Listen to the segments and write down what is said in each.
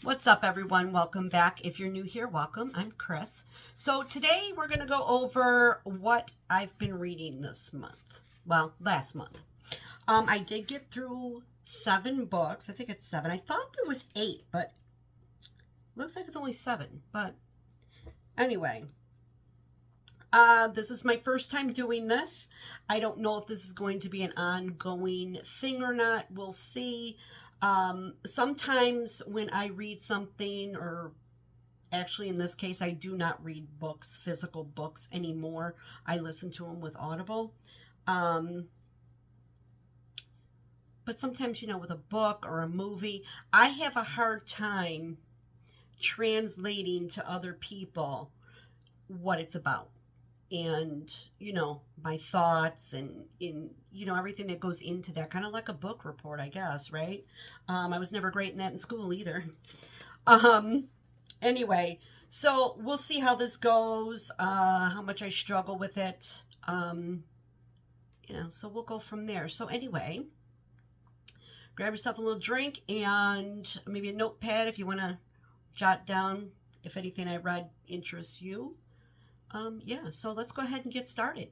What's up, everyone? Welcome back. If you're new here, welcome. I'm Chris. So today we're going to go over what I've been reading this month. Well, last month. I did get through 7 books. I think it's 7. I thought there was 8, but looks like it's only 7. But anyway, this is my first time doing this. I don't know if this is going to be an ongoing thing or not. We'll see. Sometimes when I read something, or actually in this case, I do not read books, physical books anymore. I listen to them with Audible. But sometimes, with a book or a movie, I have a hard time translating to other people what it's about. And my thoughts and everything that goes into that, kind of like a book report, I guess, right? I was never great in that in school either. Anyway, so we'll see how this goes, how much I struggle with it. So we'll go from there. So anyway, grab yourself a little drink and maybe a notepad if you want to jot down if anything I read interests you. So let's go ahead and get started.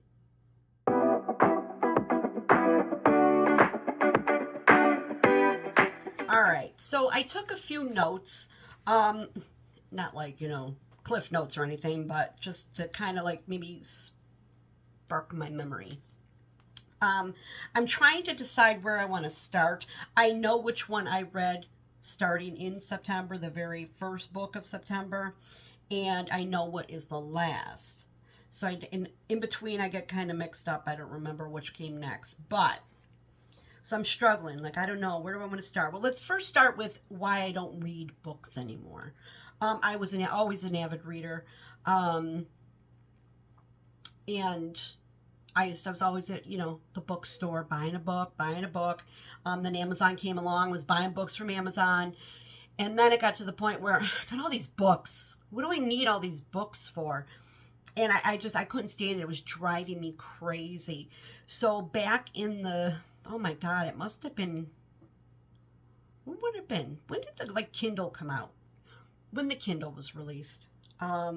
All right, so I took a few notes, not like, cliff notes or anything, but just to kind of like maybe spark my memory. I'm trying to decide where I want to start. I know which one I read starting in September, the very first book of September, and I know what is the last. So in between, I get kind of mixed up. I don't remember which came next. So I'm struggling. Like, I don't know. Where do I want to start? Well, let's first start with why I don't read books anymore. I was always an avid reader. And I was always at, the bookstore buying a book. Then Amazon came along, was buying books from Amazon. And then it got to the point where I got all these books. What do I need all these books for? And I couldn't stand it. It was driving me crazy. So back in oh my God, it must have been, what would it have been? When did the Kindle come out? When the Kindle was released. I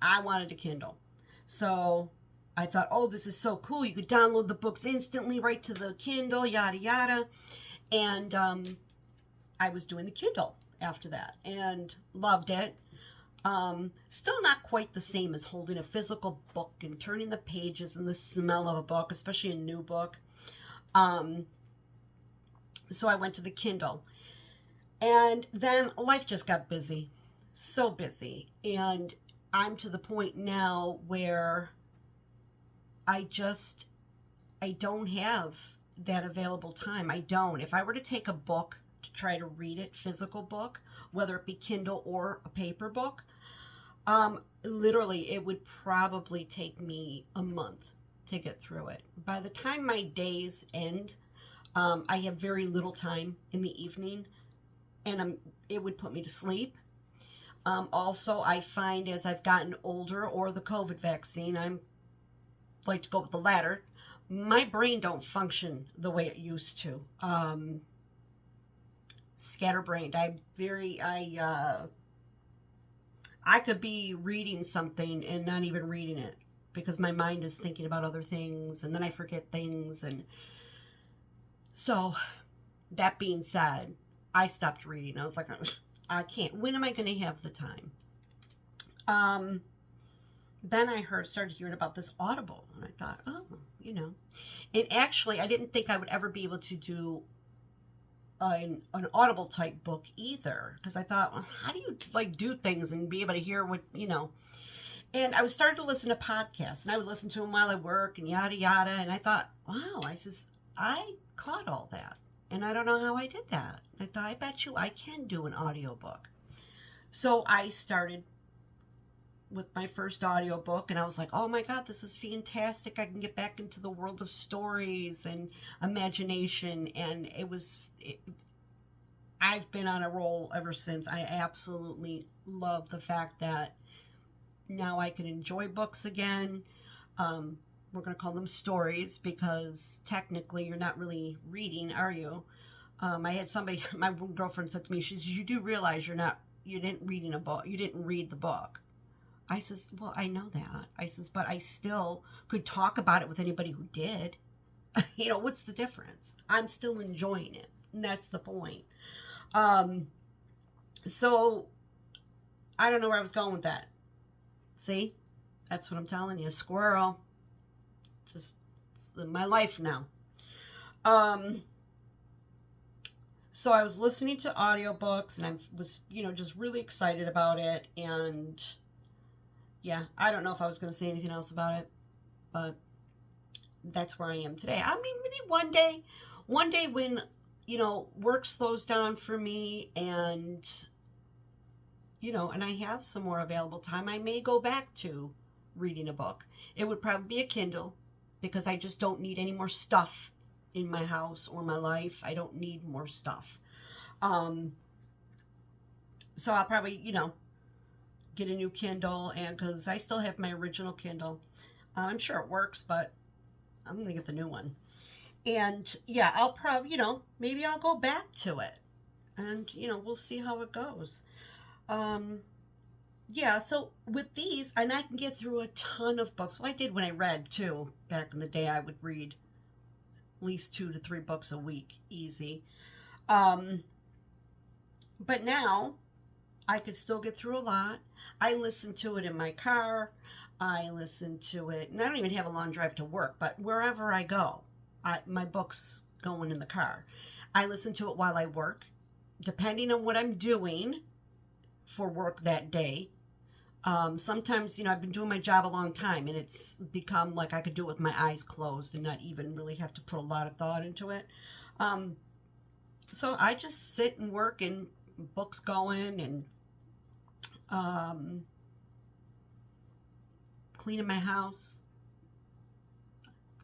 wanted a Kindle. So I thought, oh, this is so cool. You could download the books instantly right to the Kindle, yada, yada. And I was doing the Kindle after that and loved it. Still not quite the same as holding a physical book and turning the pages and the smell of a book, especially a new book. So I went to the Kindle. And then life just got busy. So busy. And I'm to the point now where I don't have that available time. I don't. If I were to take a book to try to read it, physical book, whether it be Kindle or a paper book, literally it would probably take me a month to get through it. By the time my days end, I have very little time in the evening, and it would put me to sleep. Also, I find as I've gotten older, or the COVID vaccine, I'm like to go with the latter, my brain don't function the way it used to. Scatterbrained. I could be reading something and not even reading it because my mind is thinking about other things, and then I forget things. And so that being said, I stopped reading. I was like, I can't. When am I going to have the time? Then I started hearing about this Audible, and I thought, oh, And actually, I didn't think I would ever be able to do an Audible type book either, because I thought, well, how do you do things and be able to hear what And I was starting to listen to podcasts, and I would listen to them while I work and yada yada. And I thought, wow, I caught all that, and I don't know how I did that. I thought, I bet you I can do an audiobook. So I started with my first audiobook, and I was like, oh my God, this is fantastic. I can get back into the world of stories and imagination. And I've been on a roll ever since. I absolutely love the fact that now I can enjoy books again. We're going to call them stories because technically you're not really reading, are you? I had somebody, my girlfriend said to me, she says, you do realize you didn't reading a book, you didn't read the book. I says, well, I know that. I says, but I still could talk about it with anybody who did. What's the difference? I'm still enjoying it. And that's the point. So I don't know where I was going with that. See? That's what I'm telling you. Squirrel. Just my life now. So I was listening to audiobooks and I was, just really excited about it. And yeah, I don't know if I was going to say anything else about it, but that's where I am today. I mean, maybe one day when, work slows down for me and, and I have some more available time, I may go back to reading a book. It would probably be a Kindle because I just don't need any more stuff in my house or my life. I don't need more stuff. So I'll probably, get a new Kindle, and because I still have my original Kindle. I'm sure it works, but I'm going to get the new one. And yeah, I'll probably, maybe I'll go back to it. And, we'll see how it goes. Yeah, so with these, and I can get through a ton of books. Well, I did when I read, too. Back in the day, I would read at least 2 to 3 books a week, easy. But now, I could still get through a lot. I listen to it in my car. I listen to it, and I don't even have a long drive to work, but wherever I go, my book's going in the car. I listen to it while I work, depending on what I'm doing for work that day. Sometimes, I've been doing my job a long time, and it's become like I could do it with my eyes closed and not even really have to put a lot of thought into it. So I just sit and work, and books going, and cleaning my house.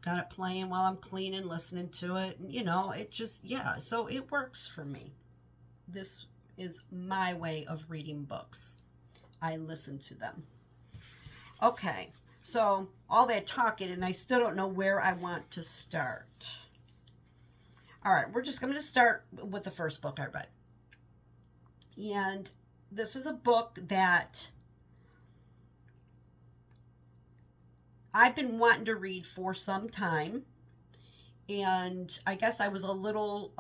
Got it playing while I'm cleaning, listening to it. It just, so it works for me. This is my way of reading books. I listen to them. Okay, so all that talking, and I still don't know where I want to start. All right, I'm going to start with the first book I read. And this was a book that I've been wanting to read for some time. And I guess I was a little,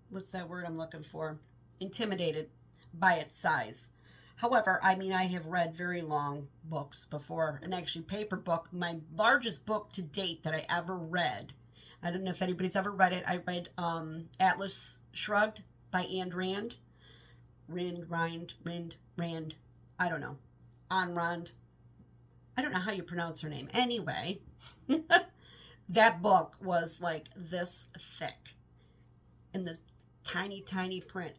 what's that word I'm looking for? Intimidated by its size. However, I have read very long books before, and actually paper book. My largest book to date that I ever read, I don't know if anybody's ever read it. I read Atlas Shrugged by Ayn Rand. Rand. I don't know. Ayn Rand. I don't know how you pronounce her name. Anyway, that book was like this thick in the tiny, tiny print.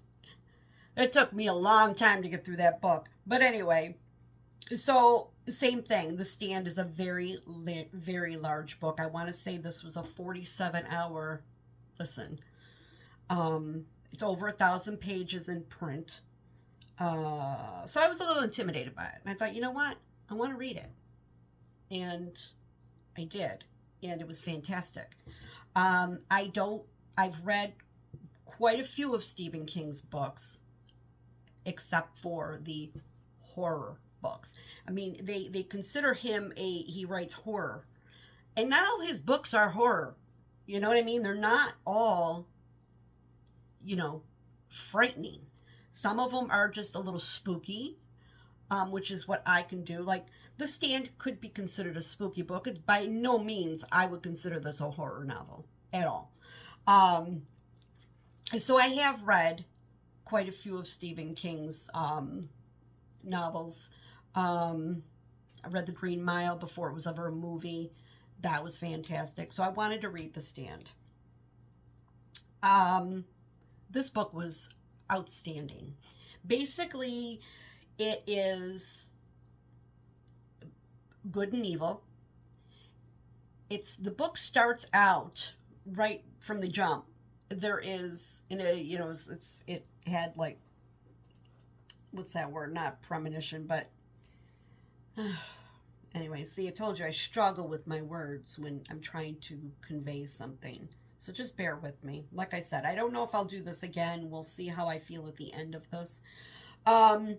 It took me a long time to get through that book. But anyway, so same thing. The Stand is a very, very large book. I want to say this was a 47-hour listen. It's over 1,000 pages in print. So I was a little intimidated by it. And I thought, you know what? I want to read it. And I did. And it was fantastic. I've read quite a few of Stephen King's books, except for the horror books. They consider him he writes horror. And not all his books are horror. You know what I mean? They're not all, frightening. Some of them are just a little spooky, which is what I can do. Like, The Stand could be considered a spooky book. By no means I would consider this a horror novel at all. So I have read quite a few of Stephen King's novels. I read The Green Mile before it was ever a movie. That was fantastic. So I wanted to read The Stand. This book was outstanding. Basically, it is good and evil. The book starts out right from the jump. There is, it had like, what's that word? Not premonition, but Anyway, see, I told you I struggle with my words when I'm trying to convey something. So just bear with me. Like I said, I don't know if I'll do this again. We'll see how I feel at the end of this. Um,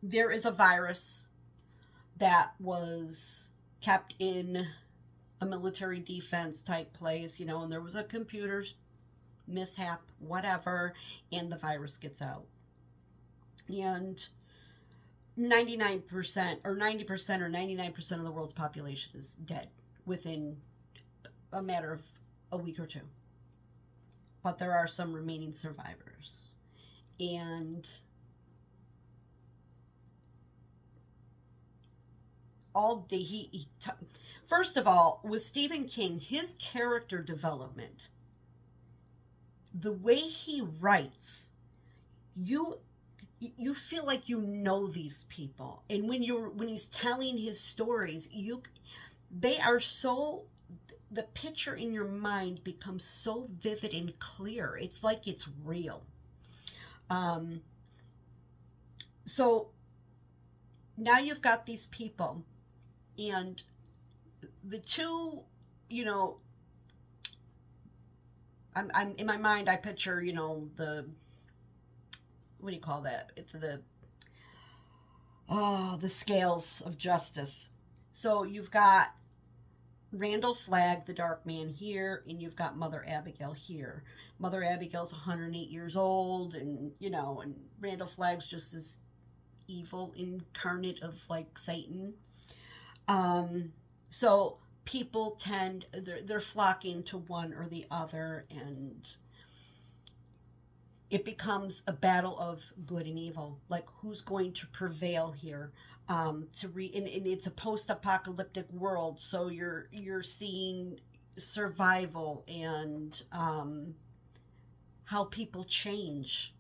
there is a virus that was kept in a military defense type place, you know, and there was a computer mishap, whatever, and the virus gets out. And 99% or 90% or 99% of the world's population is dead within a matter of a week or two. But there are some remaining survivors. And all day first of all, with Stephen King, his character development, the way he writes, you feel like you know these people, and when he's telling his stories, they are so, the picture in your mind becomes so vivid and clear. It's like it's real. So now you've got these people, and the two, you know, I'm in my mind, I picture, you know, the, what do you call that? It's the scales of justice. So you've got Randall Flagg, the Dark Man, here, and you've got Mother Abigail here. Mother Abigail's 108 years old, and, you know, and Randall Flagg's just this evil incarnate of, like, Satan. So people they're flocking to one or the other, and it becomes a battle of good and evil. Like, who's going to prevail here? And it's a post-apocalyptic world, so you're seeing survival and how people change,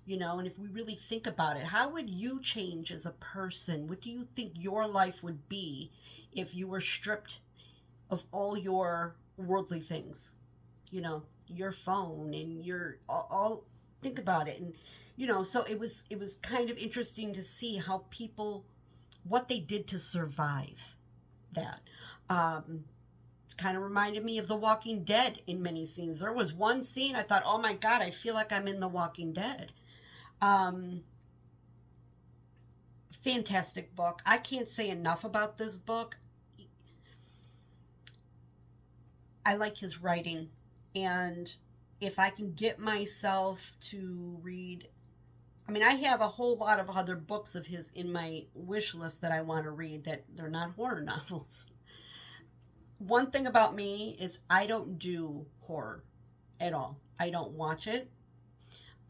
you know. And if we really think about it, how would you change as a person? What do you think your life would be if you were stripped of all your worldly things? You know, your phone and your all think about it. And, you know, so it was kind of interesting to see how people, what they did to survive that. Kind of reminded me of The Walking Dead in many scenes. There was one scene I thought, oh my God, I feel like I'm in The Walking Dead. Fantastic book. I can't say enough about this book. I like his writing, and if I can get myself to read, I mean, I have a whole lot of other books of his in my wish list that I want to read, that they're not horror novels. One thing about me is I don't do horror at all. I don't watch it.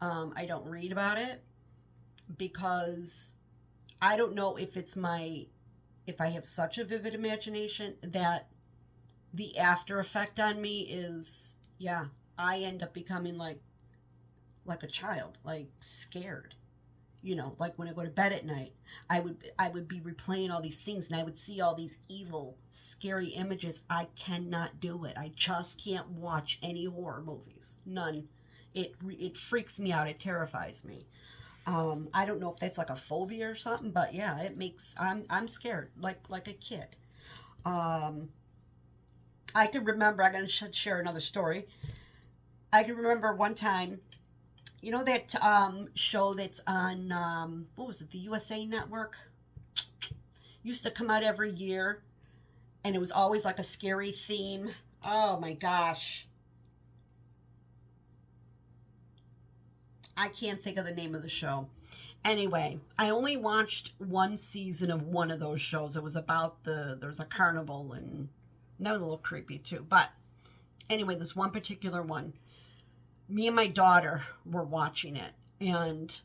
I don't read about it, because I don't know if if I have such a vivid imagination that the after effect on me is, yeah, I end up becoming like a child, like scared. You know, like when I go to bed at night, I would be replaying all these things, and I would see all these evil, scary images. I cannot do it. I just can't watch any horror movies. None. It freaks me out. It terrifies me. I don't know if that's like a phobia or something, but yeah, it makes, I'm scared like a kid. I can remember, I'm going to share another story. I can remember one time, you know that show that's on, what was it, the USA Network? Used to come out every year, and it was always like a scary theme. Oh my gosh. I can't think of the name of the show. Anyway, I only watched one season of one of those shows. It was about there's a carnival, and that was a little creepy too. But anyway, this one particular one, me and my daughter were watching it, and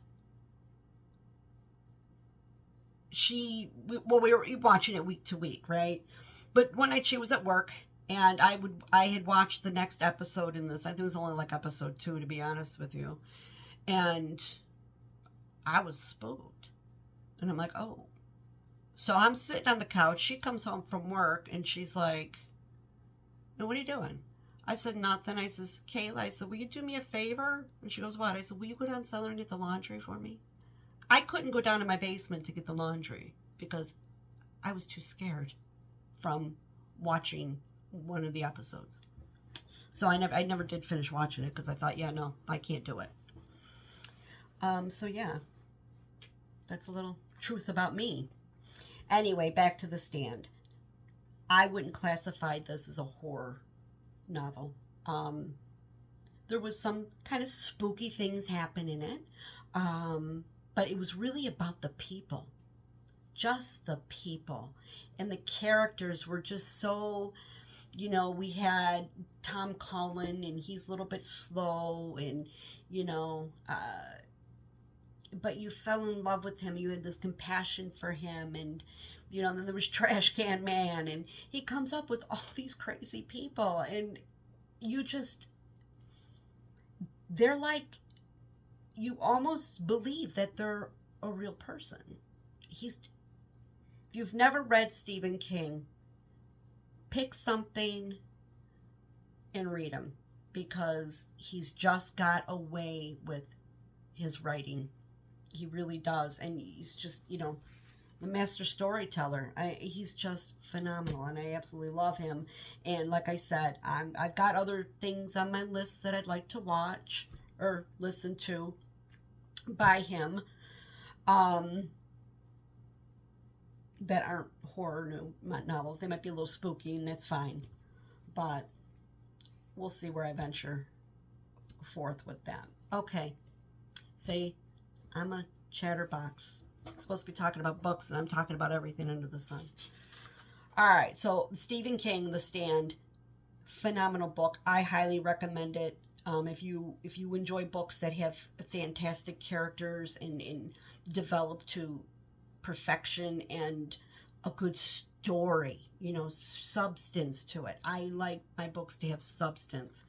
we were watching it week to week, right? But one night she was at work, and I had watched the next episode in this. I think it was only like episode 2, to be honest with you. And I was spooked. And I'm like, oh. So I'm sitting on the couch. She comes home from work, and she's like, no, what are you doing? I said, nothing. I says, Kayla, I said, will you do me a favor? And she goes, what? I said, will you go down cellar and get the laundry for me? I couldn't go down to my basement to get the laundry because I was too scared from watching one of the episodes. So I never did finish watching it because I thought, yeah, no, I can't do it. So yeah, that's a little truth about me. Anyway, back to The Stand. I wouldn't classify this as a horror novel. There was some kind of spooky things happen in it, but it was really about the people, just the people, and the characters were just so. We had Tom Cullen, and he's a little bit slow, and but you fell in love with him. You had this compassion for him, and then there was Trash Can Man, and he comes up with all these crazy people, and they're like, you almost believe that they're a real person. If you've never read Stephen King, pick something and read him, because he's just got a way with his writing. He really does. And he's just, the master storyteller. He's just phenomenal, and I absolutely love him. And like I said, I've got other things on my list that I'd like to watch or listen to by him, that aren't horror novels. They might be a little spooky, and that's fine. But we'll see where I venture forth with that. Okay. See, I'm a chatterbox. I'm supposed to be talking about books, and I'm talking about everything under the sun. All right. So Stephen King, The Stand, phenomenal book. I highly recommend it. If you enjoy books that have fantastic characters and develop to perfection and a good story, substance to it. I like my books to have substance.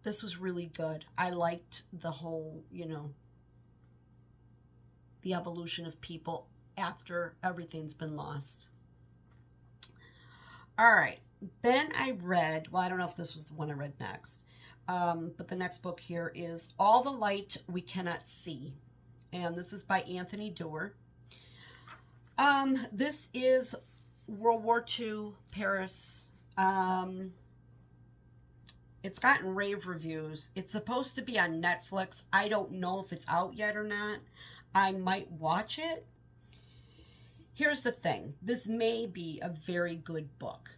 This was really good. I liked the whole, the evolution of people after everything's been lost. All right. Then I read, well, I don't know if this was the one I read next, but the next book here is All the Light We Cannot See. And this is by Anthony Doerr. This is World War II, Paris. It's gotten rave reviews. It's supposed to be on Netflix. I don't know if it's out yet or not. I might watch it. Here's the thing. This may be a very good book.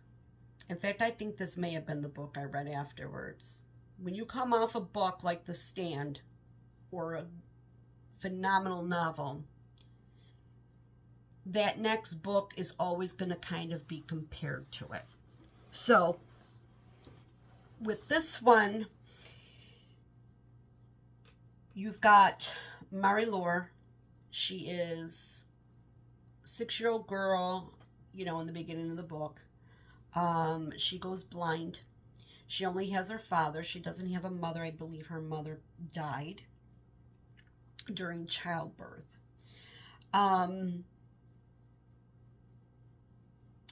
In fact, I think this may have been the book I read afterwards. When you come off a book like The Stand or a phenomenal novel, that next book is always going to kind of be compared to it. So, with this one, you've got Marie-Laure. She is a 6-year-old girl, in the beginning of the book. She goes blind. She only has her father. She doesn't have a mother. I believe her mother died during childbirth. And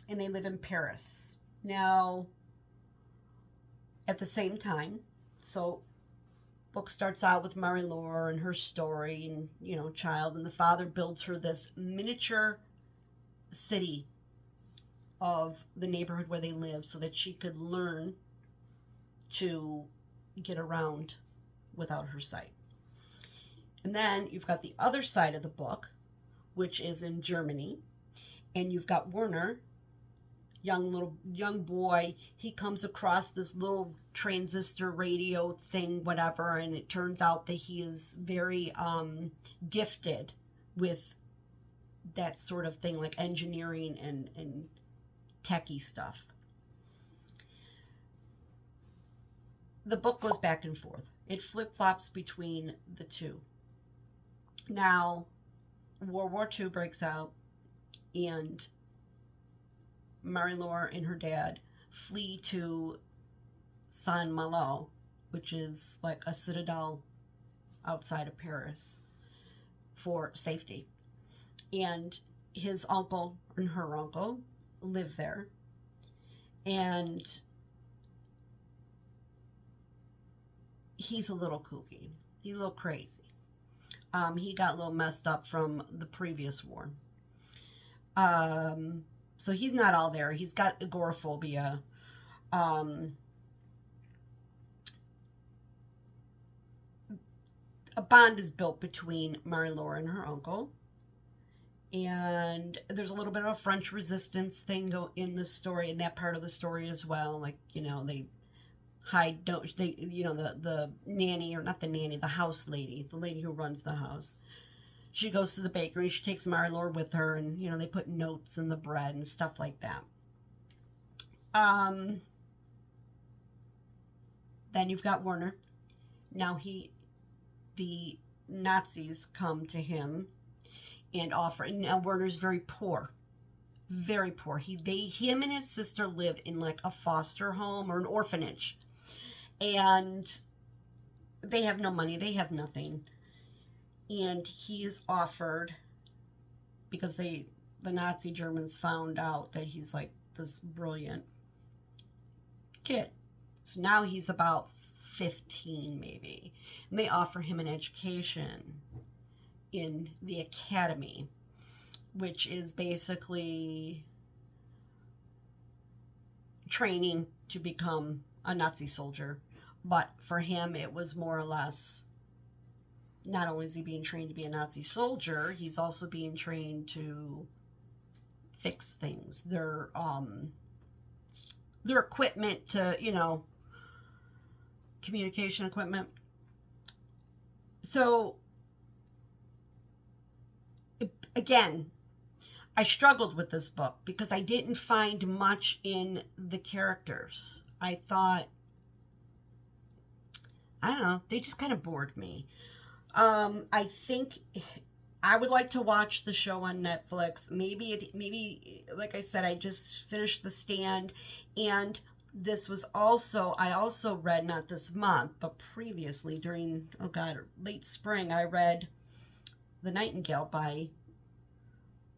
they live in Paris. Now, at the same time, so book starts out with Marie-Laure and her story and, child, and the father builds her this miniature city of the neighborhood where they live so that she could learn to get around without her sight. And then you've got the other side of the book, which is in Germany, and you've got Werner, young boy. He comes across this little transistor radio thing, whatever, and it turns out that he is very gifted with that sort of thing, like engineering and techie stuff. The book goes back and forth. It flip-flops between the two. Now, World War II breaks out, and Marie-Laure and her dad flee to Saint-Malo, which is like a citadel outside of Paris, for safety. And his uncle and her uncle live there. And he's a little kooky. He's a little crazy. He got a little messed up from the previous war. So he's not all there. He's got agoraphobia. Um, a bond is built between Marie-Laure and her uncle. And there's a little bit of a French resistance thing in this story, in that part of the story as well. Like, they hide, don't they, the nanny, or not the nanny, the house lady, the lady who runs the house. She goes to the bakery, she takes Marie-Laure with her, and, they put notes in the bread and stuff like that. Then you've got Werner. Now the Nazis come to him and offer, and now Werner's very poor. Very poor. Him and his sister live in like a foster home or an orphanage. And they have no money, they have nothing. And he is offered, because the Nazi Germans found out that he's like this brilliant kid. So now he's about 15 maybe. And they offer him an education in the academy, which is basically training to become a Nazi soldier. But for him, it was more or less, not only is he being trained to be a Nazi soldier, he's also being trained to fix things. Their equipment to, communication equipment. So, again, I struggled with this book because I didn't find much in the characters. I thought, I don't know, they just kind of bored me. I think I would like to watch the show on Netflix. Maybe, like I said, I just finished The Stand, and this was I also read, not this month, but previously during, late spring, I read The Nightingale by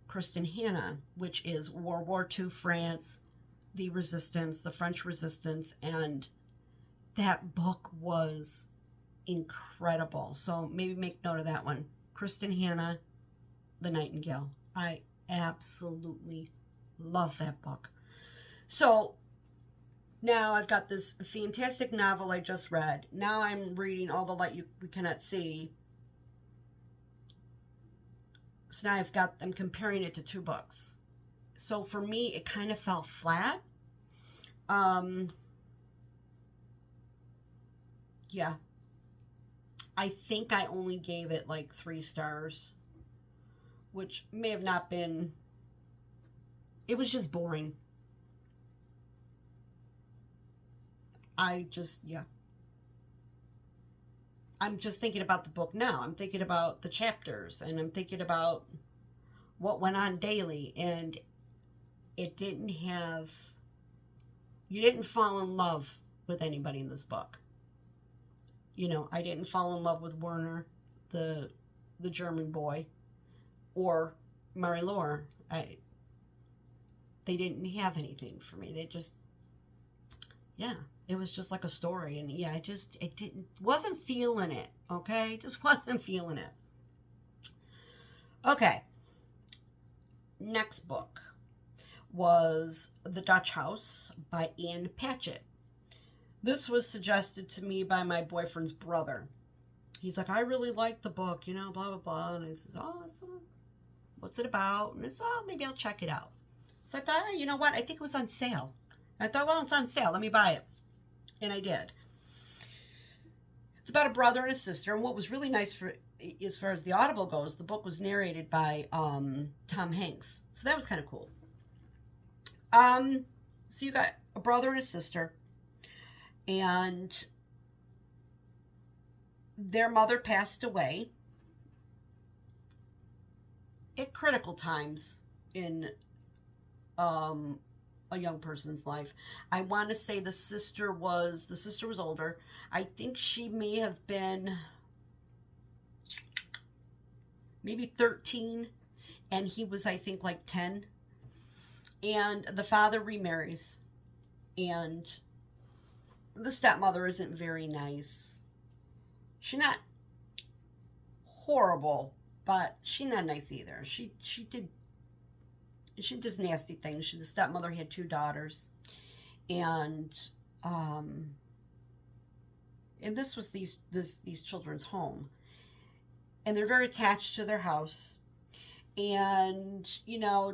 Kristen Hannah, which is World War II France, the resistance, the French resistance, and that book was incredible. So maybe make note of that one. Kristen Hannah, The Nightingale. I absolutely love that book. So now I've got this fantastic novel I just read. Now I'm reading All the Light We Cannot See. So now I'm comparing it to two books. So for me, it kind of fell flat. Yeah. I think I only gave it like 3 stars, which may have not been, it was just boring. I'm just thinking about the book now. I'm thinking about the chapters, and I'm thinking about what went on daily, and you didn't fall in love with anybody in this book. I didn't fall in love with Werner, the German boy, or Marie-Laure. They didn't have anything for me. They just, it was just like a story. And wasn't feeling it, okay? Just wasn't feeling it. Okay. Next book was The Dutch House by Ann Patchett. This was suggested to me by my boyfriend's brother. He's like, I really like the book, blah, blah, blah. And I says, what's it about? And I said, maybe I'll check it out. So I thought, you know what? I think it was on sale. I thought, well, it's on sale. Let me buy it. And I did. It's about a brother and a sister. And what was really nice as far as the Audible goes, the book was narrated by Tom Hanks. So that was kind of cool. So you got a brother and a sister. And their mother passed away at critical times in a young person's life. I want to say the sister was older. I think she may have been maybe 13, and he was, I think, like 10. And the father remarries, and the stepmother isn't very nice. She's not horrible, but she's not nice either. She did she did nasty things. The stepmother had 2 daughters, and um, and this was these children's home, and they're very attached to their house. And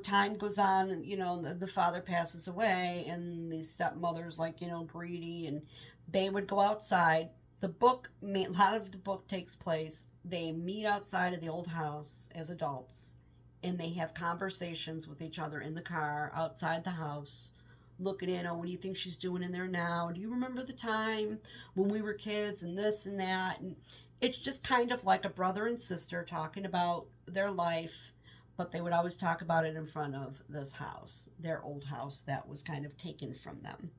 time goes on, and the father passes away, and the stepmother's like greedy, and they would go outside. A lot of the book takes place, they meet outside of the old house as adults, and they have conversations with each other in the car outside the house, looking in. Oh, what do you think she's doing in there now? Do you remember the time when we were kids, and this and that? And it's just kind of like a brother and sister talking about their life, but they would always talk about it in front of this house, their old house that was kind of taken from them.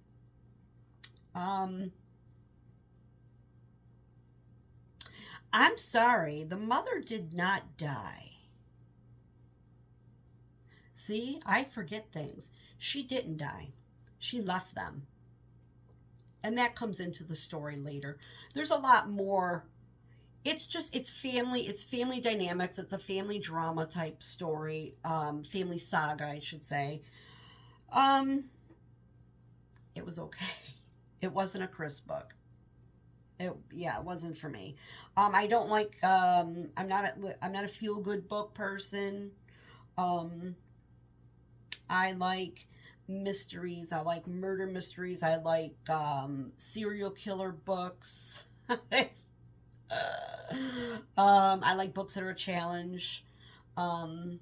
I'm sorry, the mother did not die. See, I forget things. She didn't die. She left them. And that comes into the story later. There's a lot more. It's family dynamics. It's a family drama type story. Family saga, I should say. Um, it was okay. It wasn't a Chris book. It wasn't for me. I don't like. I'm not a feel good book person. Um, I like mysteries. I like murder mysteries. I like serial killer books. I like books that are a challenge. Um,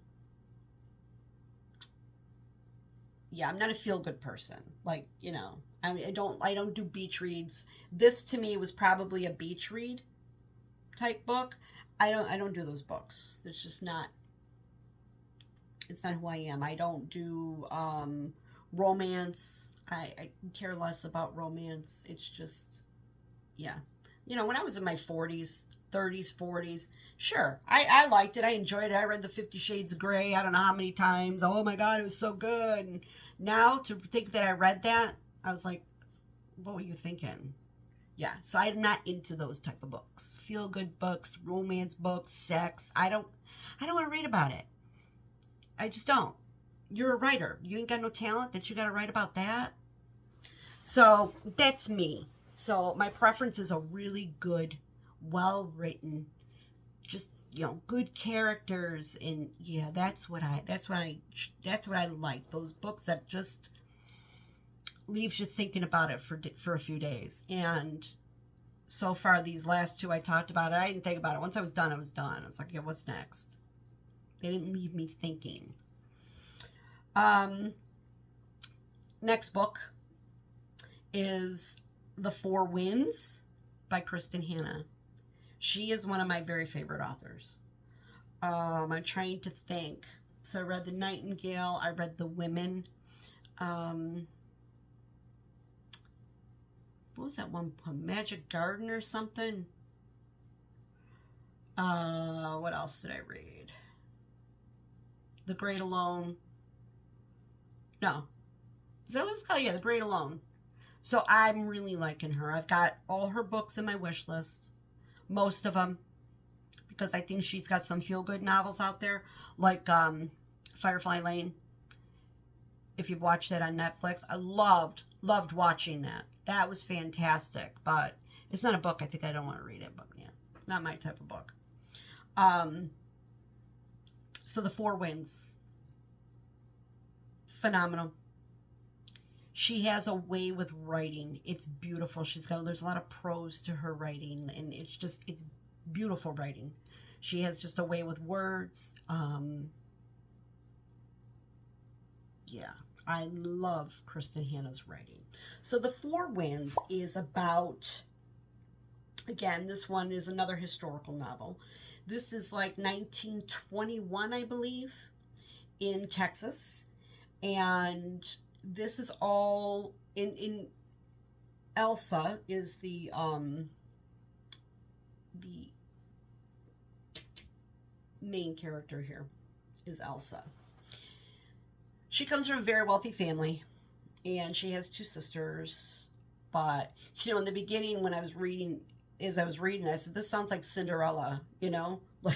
yeah, I'm not a feel good person. Like, I don't do beach reads. This to me was probably a beach read type book. I don't do those books. It's not who I am. I don't do romance. I care less about romance. It's just, yeah. When I was in my 40s, 30s, 40s, sure, I liked it. I enjoyed it. I read the 50 Shades of Grey, I don't know how many times. Oh my God, it was so good. And now to think that I read that, I was like, what were you thinking? Yeah, so I'm not into those type of books. Feel good books, romance books, sex. I don't want to read about it. I just don't. You're a writer. You ain't got no talent that you got to write about that. So that's me. So my preference is a really good, well written, just good characters, and yeah, that's what I like. Those books that just leaves you thinking about it for a few days. And so far, these last 2 I talked about, I didn't think about it. Once I was done, I was done. I was like, yeah, what's next? They didn't leave me thinking. Um, Next book is The Four Winds by Kristen Hannah. She is one of my very favorite authors. I'm trying to think. So I read The Nightingale. I read The Women. Um, what was that one? Magic Garden or something? What else did I read? The Great Alone. No. Is that what it's called? Yeah, The Great Alone. So I'm really liking her. I've got all her books in my wish list. Most of them. Because I think she's got some feel-good novels out there. Like Firefly Lane. If you've watched that on Netflix. I loved watching that. That was fantastic. But it's not a book. I think I don't want to read it. But yeah, it's not my type of book. So The Four Winds. Phenomenal. She has a way with writing. It's beautiful. There's a lot of prose to her writing, and it's beautiful writing. She has just a way with words. Yeah, I love Kristen Hannah's writing. So The Four Winds is about, again, this one is another historical novel. This is like 1921, I believe, in Texas. And this is all in Elsa is the main character here is Elsa. She comes from a very wealthy family, and she has 2 sisters. But in the beginning, when I was reading, I said, this sounds like Cinderella. Like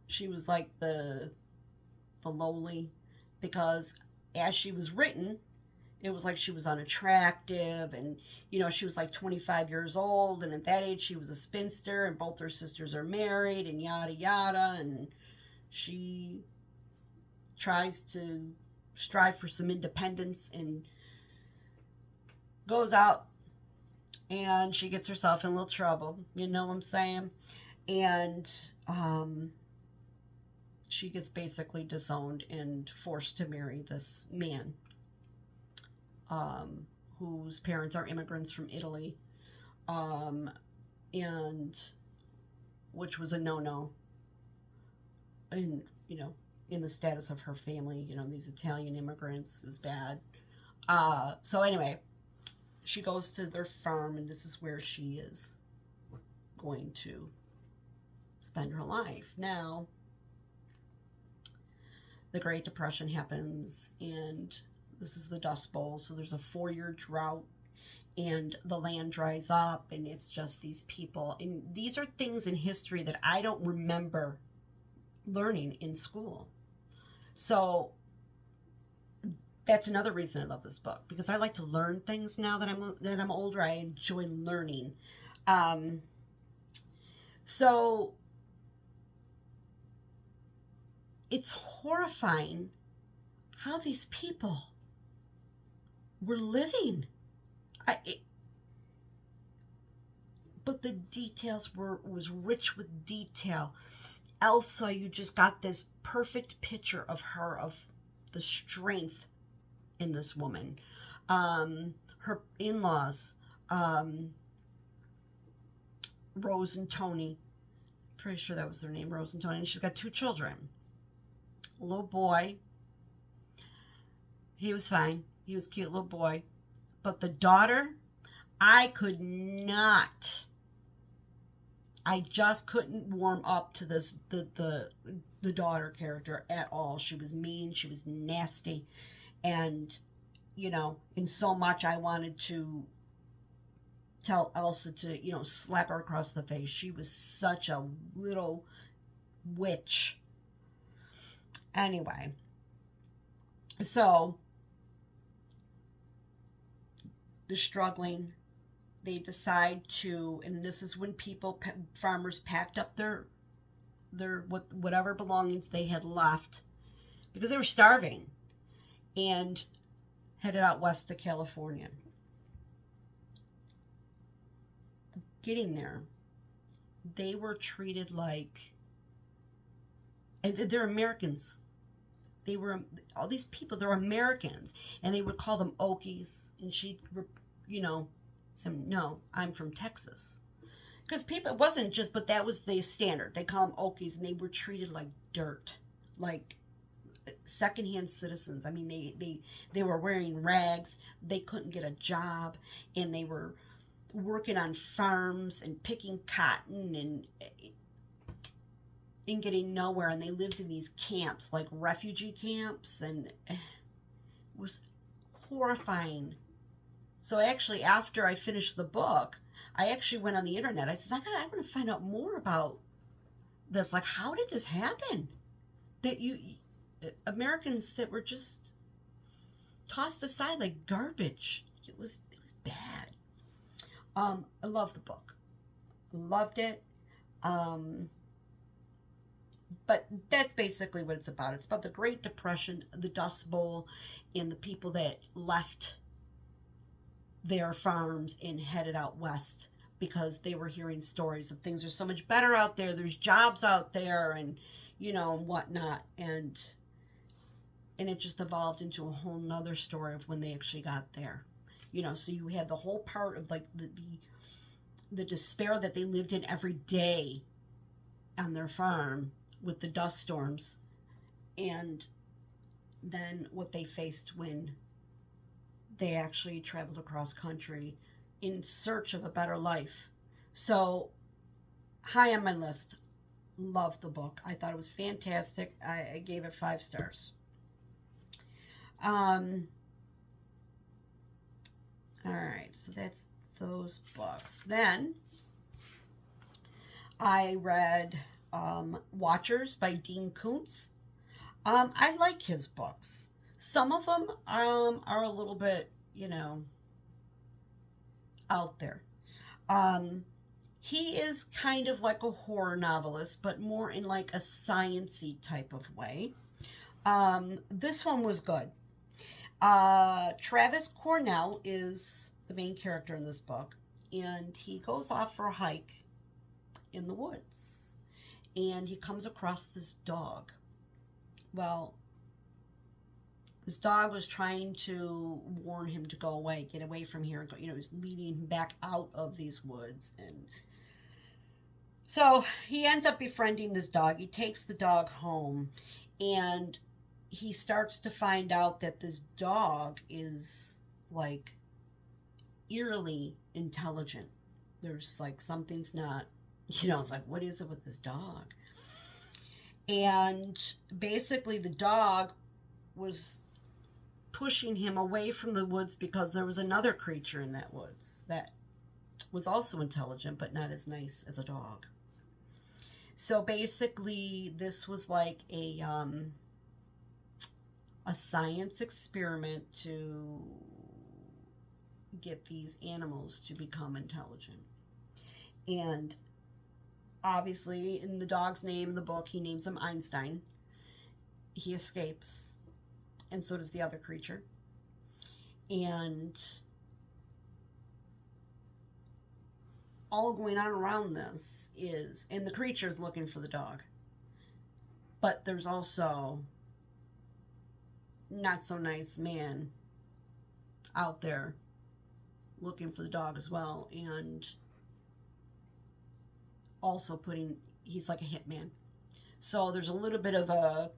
she was like the lowly because as she was written, it was like she was unattractive, and she was like 25 years old, and at that age she was a spinster, and both her sisters are married, and yada yada, and she tries to strive for some independence and goes out and she gets herself in a little trouble, you know what I'm saying? And she gets basically disowned and forced to marry this man, whose parents are immigrants from Italy, and which was a no-no in in the status of her family. These Italian immigrants, it was bad. So anyway, she goes to their farm, and this is where she is going to spend her life. Now, the Great Depression happens, and this is the Dust Bowl, so there's a 4-year drought, and the land dries up, and it's just these people. And these are things in history that I don't remember learning in school. So that's another reason I love this book, because I like to learn things now that I'm older. I enjoy learning. So it's horrifying how these people were living. But the details was rich with detail. Elsa, you just got this perfect picture of her, of the strength in this woman. Her in-laws, Rose and Tony, pretty sure that was their name, Rose and Tony, and she's got 2 children. A little boy, he was fine, he was a cute little boy, but the daughter, I just couldn't warm up to this, the daughter character at all. She was mean, she was nasty, and in so much I wanted to tell Elsa to slap her across the face. She was such a little witch. Anyway, so they're struggling. They decide to, and this is when farmers packed up their whatever belongings they had left, because they were starving, and headed out west to California. Getting there, they were treated like, and they're Americans. They were, all these people, they're Americans, and they would call them Okies, and she, said, no, I'm from Texas. Because people, it wasn't just, but that was the standard. They call them Okies, and they were treated like dirt, like secondhand citizens. I mean, they were wearing rags, they couldn't get a job, and they were working on farms and picking cotton and getting nowhere, and they lived in these camps, like refugee camps, and it was horrifying. So actually, after I finished the book, I actually went on the internet. I said, I want to find out more about this. Like, how did this happen? That Americans that were just tossed aside like garbage. It was bad. I love the book. Loved it. But that's basically what it's about. It's about the Great Depression, the Dust Bowl, and the people that left their farms and headed out west because they were hearing stories of things are so much better out there. There's jobs out there, and and whatnot. And it just evolved into a whole nother story of when they actually got there. So you have the whole part of like the despair that they lived in every day on their farm with the dust storms, and then what they faced when they actually traveled across country in search of a better life. So high on my list. Loved the book. I thought it was fantastic. I gave it 5 stars. All right, so that's those books. Then I read Watchers by Dean Koontz. I like his books. Some of them are a little bit, out there. Um, he is kind of like a horror novelist, but more in like a sciency type of way. This one was good. Travis Cornell is the main character in this book, and he goes off for a hike in the woods, and he comes across this dog. Well, this dog was trying to warn him to go away, get away from here. He's leading him back out of these woods. And so he ends up befriending this dog. He takes the dog home, and he starts to find out that this dog is like eerily intelligent. There's like something's not, it's like, what is it with this dog? And basically, the dog was pushing him away from the woods because there was another creature in that woods that was also intelligent but not as nice as a dog. So basically, this was like a science experiment to get these animals to become intelligent. And obviously, in the dog's name in the book, he names him Einstein. He escapes, and so does the other creature. And all going on around this is, and the creature is looking for the dog. But there's also not so nice man out there looking for the dog as well, and also he's like a hitman. So there's a little bit of a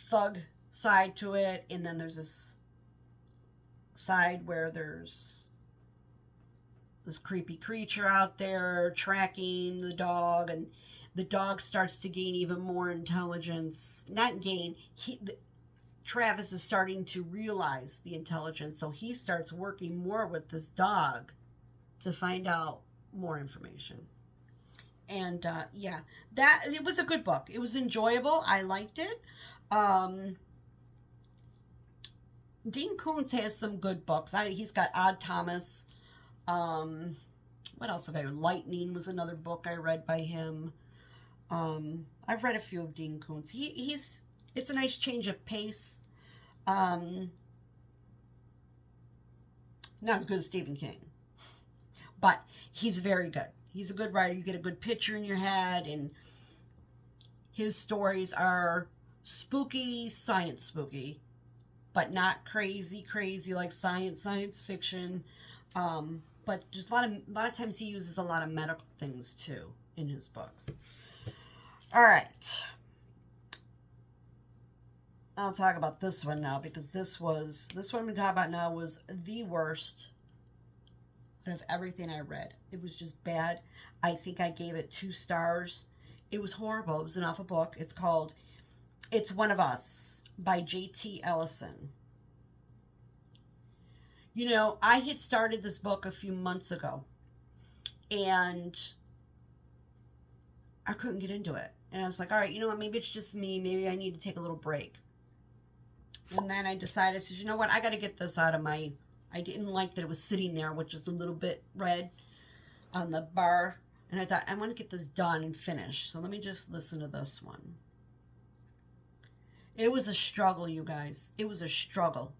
thug side to it, and then there's this side where there's this creepy creature out there tracking the dog, and the dog starts to gain even more intelligence. Not gain, Travis is starting to realize the intelligence, so he starts working more with this dog to find out more information. And that it was a good book. It was enjoyable. I liked it. Dean Koontz has some good books. He's got Odd Thomas. What else have I read? Lightning was another book I read by him. I've read a few of Dean Koontz. It's a nice change of pace. Not as good as Stephen King, but he's very good. He's a good writer. You get a good picture in your head, and his stories are spooky, science spooky, but not crazy like science fiction. But there's a lot of times he uses a lot of medical things too in his books. All right. I'll talk about this one now, because this one I'm going to talk about now was the worst of everything I read. It was just bad. I think I gave it 2 stars. It was horrible. It was an awful book. It's called It's One of Us by J.T. Ellison. I had started this book a few months ago, and I couldn't get into it. And I was like, all right, you know what? Maybe it's just me. Maybe I need to take a little break. And then I decided, you know what? I got to get this out of my... I didn't like that it was sitting there, which is a little bit red on the bar. And I thought, I want to get this done and finished. So let me just listen to this one. It was a struggle, you guys. It was a struggle.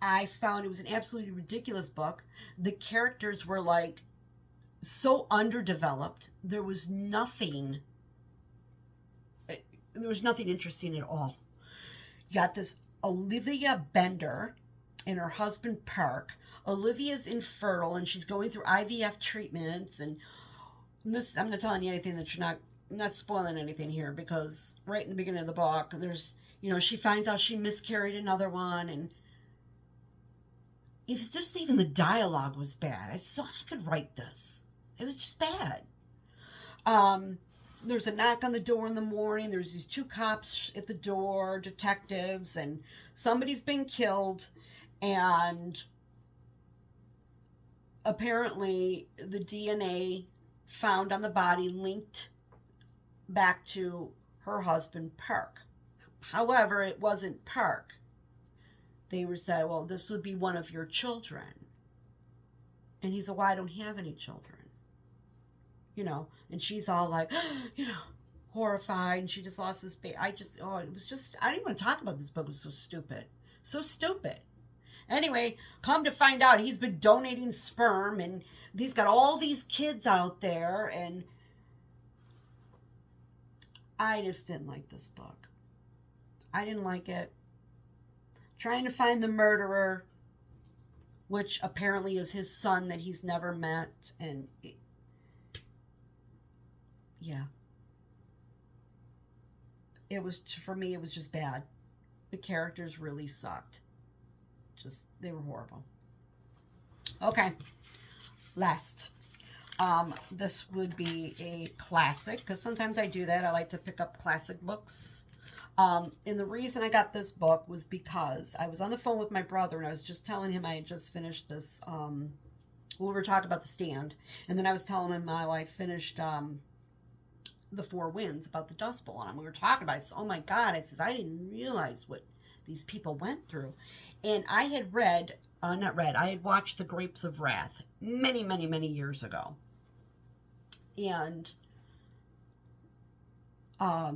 I found it was an absolutely ridiculous book. The characters were like so underdeveloped. There was nothing interesting at all. You got this Olivia Bender and her husband Park. Olivia's infertile, and she's going through IVF treatments, and this, I'm not telling you anything that I'm not spoiling anything here, because right in the beginning of the book, there's, she finds out she miscarried another one, and if just even the dialogue was bad. I could write this. It was just bad. There's a knock on the door in the morning. There's these 2 cops at the door, detectives, and somebody's been killed. And apparently the DNA found on the body linked back to her husband, Park. However, it wasn't Park. They were said, well, this would be one of your children. And he said, well, I don't have any children. And she's all like, horrified, and she just lost this baby. I didn't want to talk about this book. It was so stupid. So stupid. Anyway, come to find out, he's been donating sperm, and he's got all these kids out there, and I just didn't like this book. I didn't like it. Trying to find the murderer, which apparently is his son that he's never met, and yeah. For me, it was just bad. The characters really sucked. They were horrible. Okay. Last. This would be a classic, because sometimes I do that. I like to pick up classic books. And the reason I got this book was because I was on the phone with my brother, and I was just telling him I had just finished this, we were talking about The Stand, and then I was telling him how I finished, The Four Winds, about the Dust Bowl, and we were talking about it. I said, oh my God, I says, I didn't realize what these people went through. And I had I had watched The Grapes of Wrath many, many, many years ago. And, I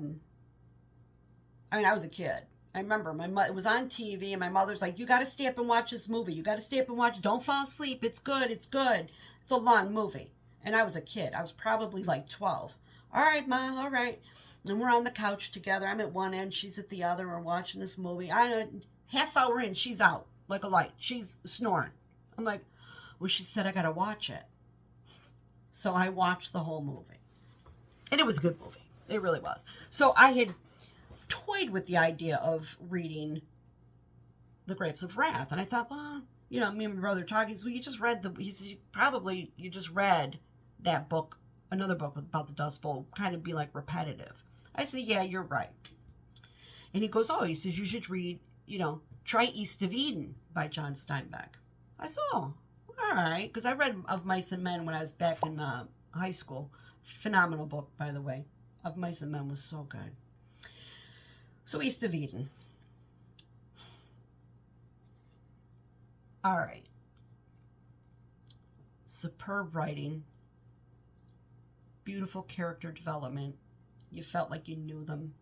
was a kid. I remember it was on TV, and my mother's like, you got to stay up and watch this movie. You got to stay up and watch it. Don't fall asleep. It's good. It's good. It's a long movie. And I was a kid. I was probably like 12. All right, Ma, all right. And we're on the couch together. I'm at one end, she's at the other. We're watching this movie. Half hour in, she's out like a light. She's snoring. I'm like, well, she said I got to watch it. So I watched the whole movie. And it was a good movie. It really was. So I had toyed with the idea of reading The Grapes of Wrath. And I thought, well, me and my brother talking. He said, well, you just read that book, another book about the Dust Bowl, kind of be like repetitive. I said, yeah, you're right. And he says, you should read, try East of Eden by John Steinbeck. I said, oh, all right. Because I read Of Mice and Men when I was back in high school. Phenomenal book, by the way. Of Mice and Men was so good. So East of Eden. All right. Superb writing. Beautiful character development. You felt like you knew them.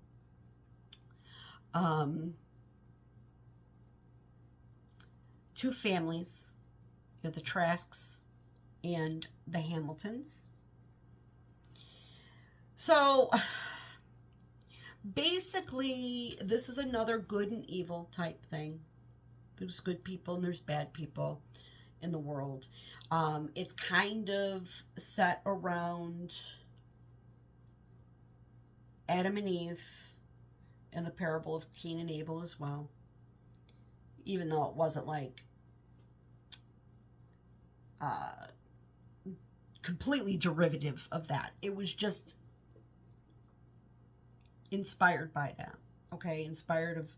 Two families. You had the Trasks and the Hamiltons. So basically, this is another good and evil type thing. There's good people and there's bad people in the world. It's kind of set around Adam and Eve and the parable of Cain and Abel as well. Even though it wasn't like completely derivative of that. It was just inspired by that. Okay, inspired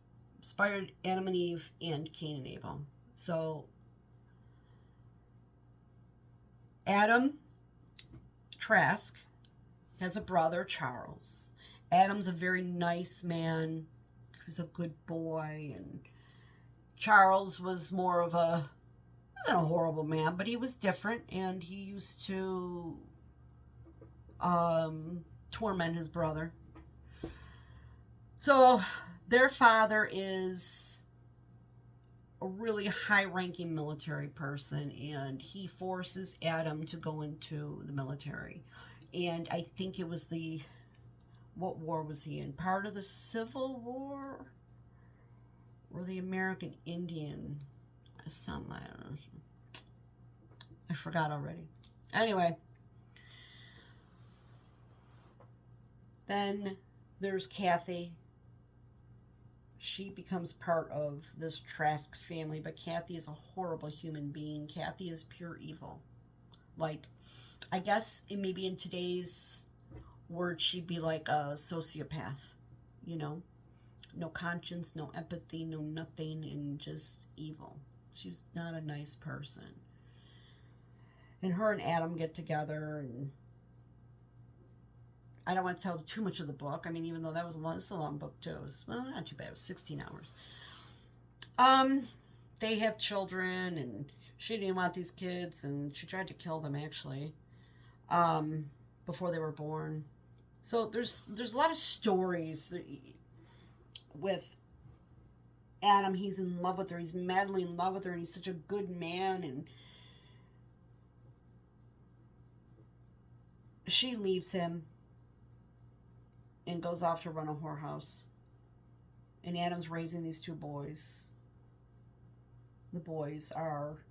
Adam and Eve and Cain and Abel. So Adam Trask has a brother, Charles. Adam's a very nice man. He was a good boy. And Charles was more of wasn't a horrible man, but he was different. And he used to torment his brother. So their father is a really high-ranking military person, and he forces Adam to go into the military. And I think it was what war was he in? Part of the Civil War? Or the American Indian? Something, I don't know. I forgot already. Anyway. Then there's Kathy. She becomes part of this Trask family, but Kathy is a horrible human being. Kathy is pure evil. Like, I guess maybe in today's word, she'd be like a sociopath, No conscience, no empathy, no nothing, and just evil. She was not a nice person. And her and Adam get together, and I don't want to tell too much of the book. I mean, even though that was a long book too. It was, well, not too bad. It was 16 hours. Um, they have children, and she didn't want these kids, and she tried to kill them actually, um, before they were born. So there's a lot of stories with Adam. He's in love with her. He's madly in love with her, and he's such a good man. And she leaves him and goes off to run a whorehouse. And Adam's raising these two boys. The boys are,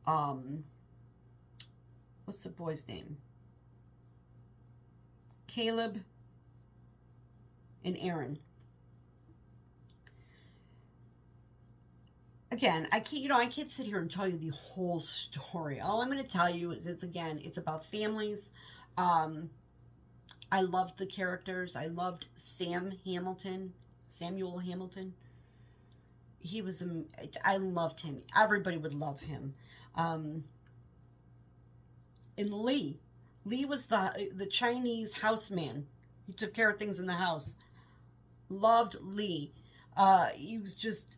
um, what's the boy's name? Caleb and Aaron. Again, I can't sit here and tell you the whole story. All I'm going to tell you is it's about families. Um, I loved the characters. I loved Samuel Hamilton. He was, I loved him. Everybody would love him. Um, and Lee was the Chinese houseman. He took care of things in the house. Loved Lee. He was just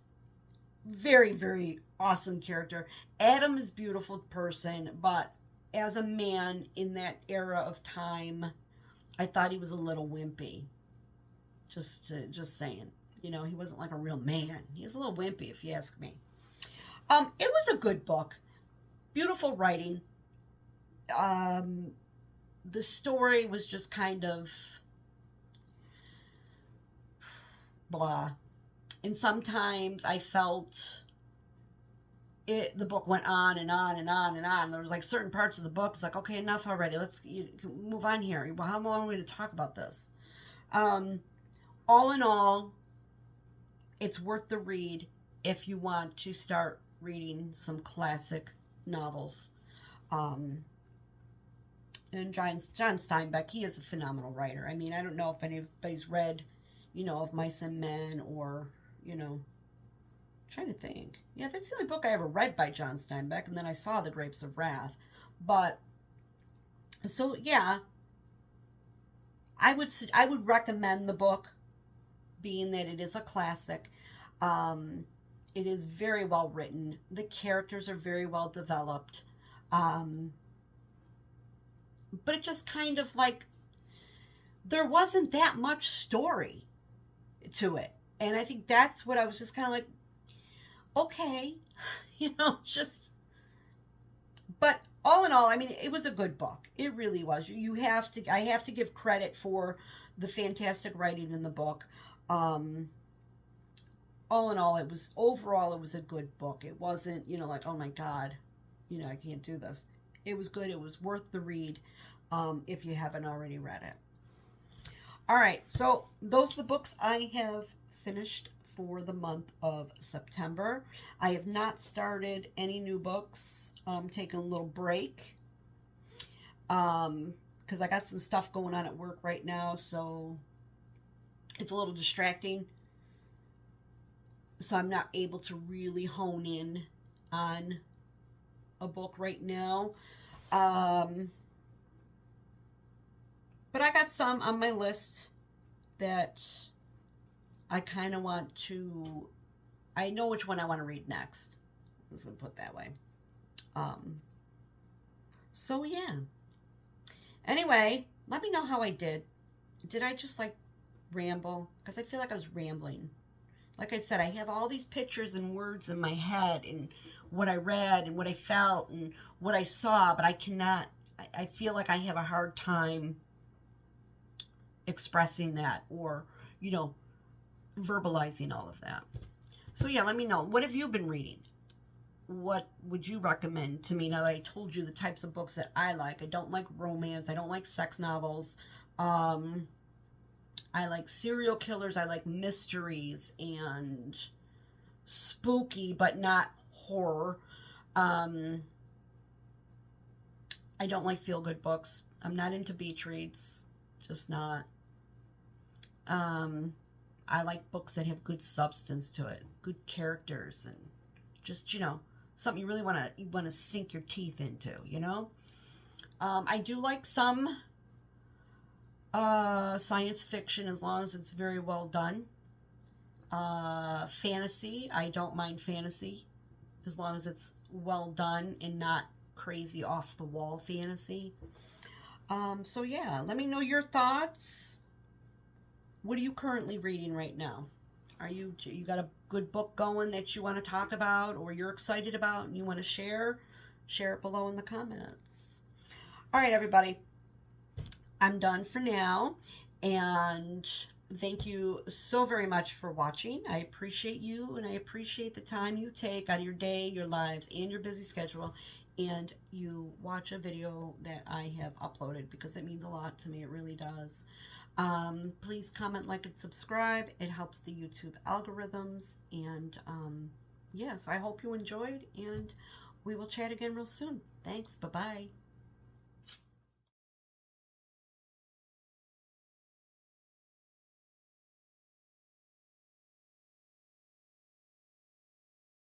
very, very awesome character. Adam is a beautiful person, but as a man in that era of time, I thought he was a little wimpy. Just saying. You know, he wasn't like a real man. He was a little wimpy, if you ask me. It was a good book. Beautiful writing. The story was just kind of blah. And sometimes I felt the book went on and on and on and on. There was like certain parts of the book, it's like, okay, enough already. Let's move on here. Well, how long are we going to talk about this? All in all, it's worth the read if you want to start reading some classic novels. And John Steinbeck, he is a phenomenal writer. I mean, I don't know if anybody's read, Of Mice and Men, or, I'm trying to think. Yeah, that's the only book I ever read by John Steinbeck, and then I saw The Grapes of Wrath. But, so yeah, I would recommend the book, being that it is a classic. It is very well written. The characters are very well developed. But it just kind of like, there wasn't that much story to it. And I think that's what I was just kind of like, okay, just, but all in all, I mean, it was a good book. It really was. I have to give credit for the fantastic writing in the book. All in all, it was a good book. It wasn't, like, oh my God, I can't do this. It was good. It was worth the read, if you haven't already read it. All right, so those are the books I have finished for the month of September. I have not started any new books. Taking a little break, because I got some stuff going on at work right now, so it's a little distracting. So I'm not able to really hone in on a book right now. But I got some on my list that I kind of want to, I know which one I want to read next. I'm just going to put it that way. So yeah. Anyway, let me know how I did. Did I just like ramble? Because I feel like I was rambling. Like I said, I have all these pictures and words in my head, and what I read and what I felt and what I saw, but I feel like I have a hard time expressing that, or, verbalizing all of that. So yeah, let me know. What have you been reading? What would you recommend to me now that I told you the types of books that I like? I don't like romance. I don't like sex novels. I like serial killers. I like mysteries and spooky, but not horror. I don't like feel-good books. I'm not into beach reads. Just not. I like books that have good substance to it, good characters, and just, something you really want to sink your teeth into, I do like some Science fiction, as long as it's very well done. Fantasy, I don't mind fantasy as long as it's well done and not crazy off the wall fantasy. So yeah, let me know your thoughts. What are you currently reading right now? You got a good book going that you want to talk about or you're excited about and you want to share? Share it below in the comments. All right, everybody. I'm done for now, and thank you so very much for watching. I appreciate you, and I appreciate the time you take out of your day, your lives, and your busy schedule, and you watch a video that I have uploaded, because it means a lot to me. It really does. Please comment, like, and subscribe. It helps the YouTube algorithms, and yes, I hope you enjoyed, and we will chat again real soon. Thanks. Bye-bye.